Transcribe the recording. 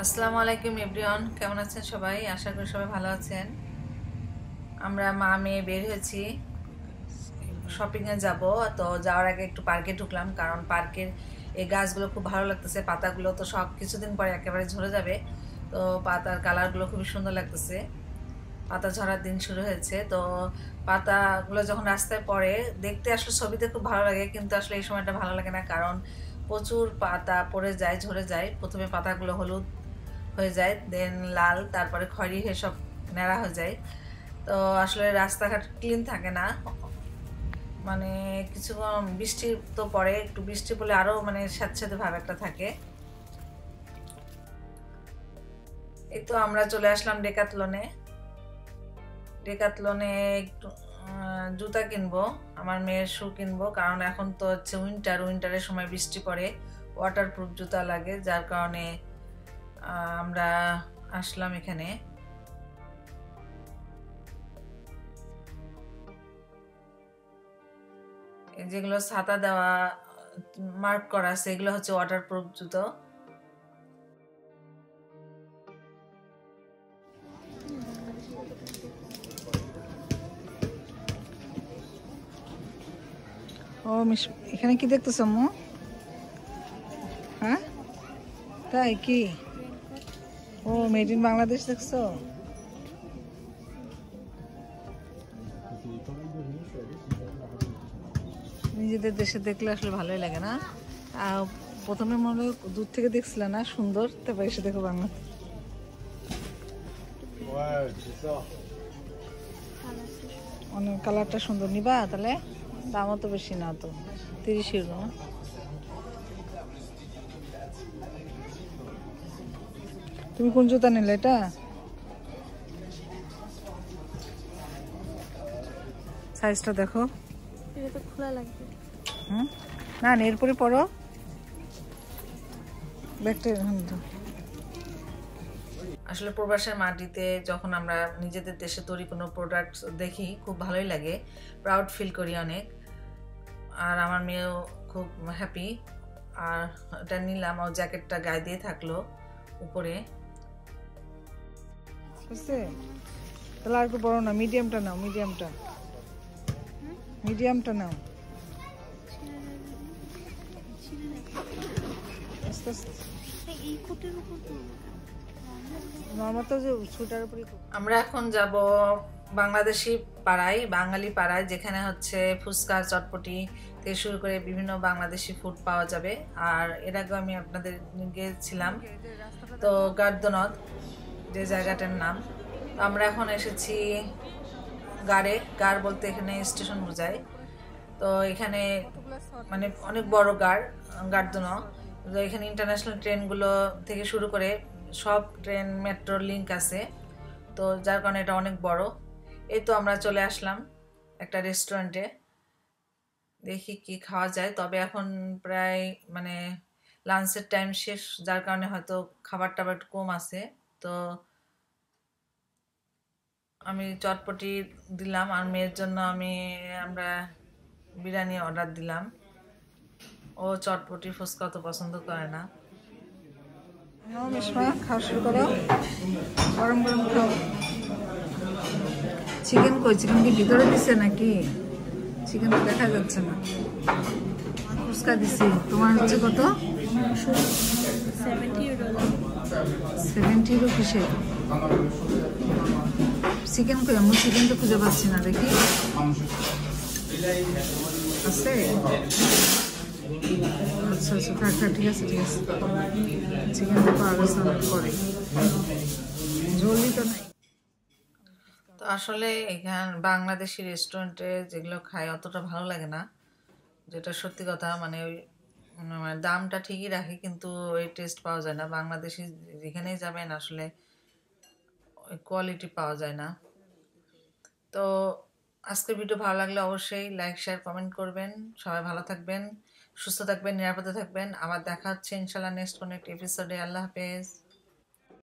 আসসালামু আলাইকুম এভরিওয়ান, কেমন আছেন সবাই? আশা করি সবাই ভালো আছেন। আমরা মা মেয়ে বের হয়েছি, শপিংয়ে যাব। তো যাওয়ার আগে একটু পার্কে ঢুকলাম, কারণ পার্কের এই গাছগুলো খুব ভালো লাগতেছে। পাতাগুলো তো সব কিছুদিন পরে একেবারে ঝরে যাবে, তো পাতার কালারগুলো খুবই সুন্দর লাগতেছে। পাতা ঝরার দিন শুরু হয়েছে, তো পাতাগুলো যখন রাস্তায় পড়ে দেখতে আসলে ছবিতে খুব ভালো লাগে, কিন্তু আসলে এই সময়টা ভালো লাগে না, কারণ প্রচুর পাতা পড়ে যায়, ঝরে যায়। প্রথমে পাতাগুলো হলুদ হয়ে যায়, দেন লাল, তারপরে খয়েরি হয়ে সব ন্যাড়া হয়ে যায়। তো আসলে রাস্তাঘাট ক্লিন থাকে না, মানে কিছুক্ষণ বৃষ্টি তো পড়ে, একটু বৃষ্টি পড়লে আরও মানে স্যাঁতস্যাঁতে ভাব একটা থাকে। এই তো আমরা চলে আসলাম ডেকাথলনে। ডেকাথলনে একটু জুতা কিনবো, আমার মেয়ের শু কিনবো, কারণ এখন তো হচ্ছে উইন্টারের সময় বৃষ্টি পড়ে, ওয়াটারপ্রুফ জুতা লাগে, যার কারণে আমরা আসলাম এখানে। যেগুলো ছাতা দেওয়া মার্ক করা আছে এগুলো হচ্ছে ওয়াটারপ্রুফ জুতো। ও এখানে কি দেখতেছ আম্মু? হ্যাঁ, তাই কি? ও মেড ইন বাংলাদেশ দেখছো? নিজেদের দেশে দেখলে আসলে ভালোই লাগে না? প্রথমে মনে হয় দূর থেকে দেখছিল না সুন্দর, তারপর এসে দেখো বাংলা। অনেক কালারটা সুন্দর, নিবা তাহলে? দামও তো বেশি না, তো 30 ইউরো না? তুমি কোন জুতা নিলে? এটা সাইজটা দেখো, এটা তো খোলা লাগবে। না এরপরে পরো ব্যাগটা। আসলে প্রবাসের মাটিতে যখন আমরা নিজেদের দেশে তৈরি কোনো প্রোডাক্ট দেখি খুব ভালোই লাগে, প্রাউড ফিল করি অনেক। আর আমার মেয়েও খুব হ্যাপি। আর এটা নিলাম, ও জ্যাকেটটা গায়ে দিয়ে থাকলো উপরে। বুঝছে? তাহলে আর একটু বড় না, মিডিয়ামটা নাও, মিডিয়ামটা নাও। আস্তে আস্তে আমরা এখন যাব বাংলাদেশি পাড়ায়, বাঙালি পাড়ায়, যেখানে হচ্ছে ফুচকা, চটপটি থেকে শুরু করে বিভিন্ন বাংলাদেশি ফুড পাওয়া যাবে। আর এর আগে আমি আপনাদের গিয়েছিলাম তো গার্দনদ, যে জায়গাটার নাম। আমরা এখন এসেছি গাড় বলতে এখানে স্টেশন বোঝায়। তো এখানে মানে অনেক বড় গার্দনদ। তো এখানে ইন্টারন্যাশনাল ট্রেনগুলো থেকে শুরু করে সব ট্রেন, মেট্রো লিঙ্ক আছে, তো যার কারণে এটা অনেক বড়। এই তো আমরা চলে আসলাম একটা রেস্টুরেন্টে, দেখি কি খাওয়া যায়। তবে এখন প্রায় মানে লাঞ্চের টাইম শেষ, যার কারণে হয়তো খাবার টাবার একটু কম আছে। তো আমি চটপটি দিলাম, আর মেয়ের জন্য আমরা বিরিয়ানি অর্ডার দিলাম। ও চটপটি ফুচকা অত পছন্দ করে না। খাওয়া শুরু করো, গরম গরম খাও। চিকেন কই? চিকেন কি ভিতরে দিছে নাকি? চিকেন তো দেখা যাচ্ছে না। ফুচকা দিছি। তোমার হচ্ছে কত? 70 ইউরো। কিসের চিকেন কই? আমি চিকেন তো খুঁজে পাচ্ছি না, দেখি। আছে? আচ্ছা আচ্ছা, থাক থাক, ঠিক আছে ঠিক আছে। চিকেন তো পাওয়া গেছে অনেক পরে, জলদি তো নাই। তো আসলে এখানে বাংলাদেশি রেস্টুরেন্টে যেগুলো খাই অতটা ভালো লাগে না, যেটা সত্যি কথা। মানে ওই দামটা ঠিকই রাখে, কিন্তু ওই টেস্ট পাওয়া যায় না। বাংলাদেশি যেখানেই যাবেন আসলে ওই কোয়ালিটি পাওয়া যায় না। তো আজকের ভিডিও ভালো লাগলে অবশ্যই লাইক, শেয়ার, কমেন্ট করবেন। সবাই ভালো থাকবেন, সুস্থ থাকবেন, নিরাপদে থাকবেন। আবার দেখা হচ্ছে ইনশাল্লাহ নেক্সট কোনো একটা এপিসোডে। আল্লাহ হাফেজ।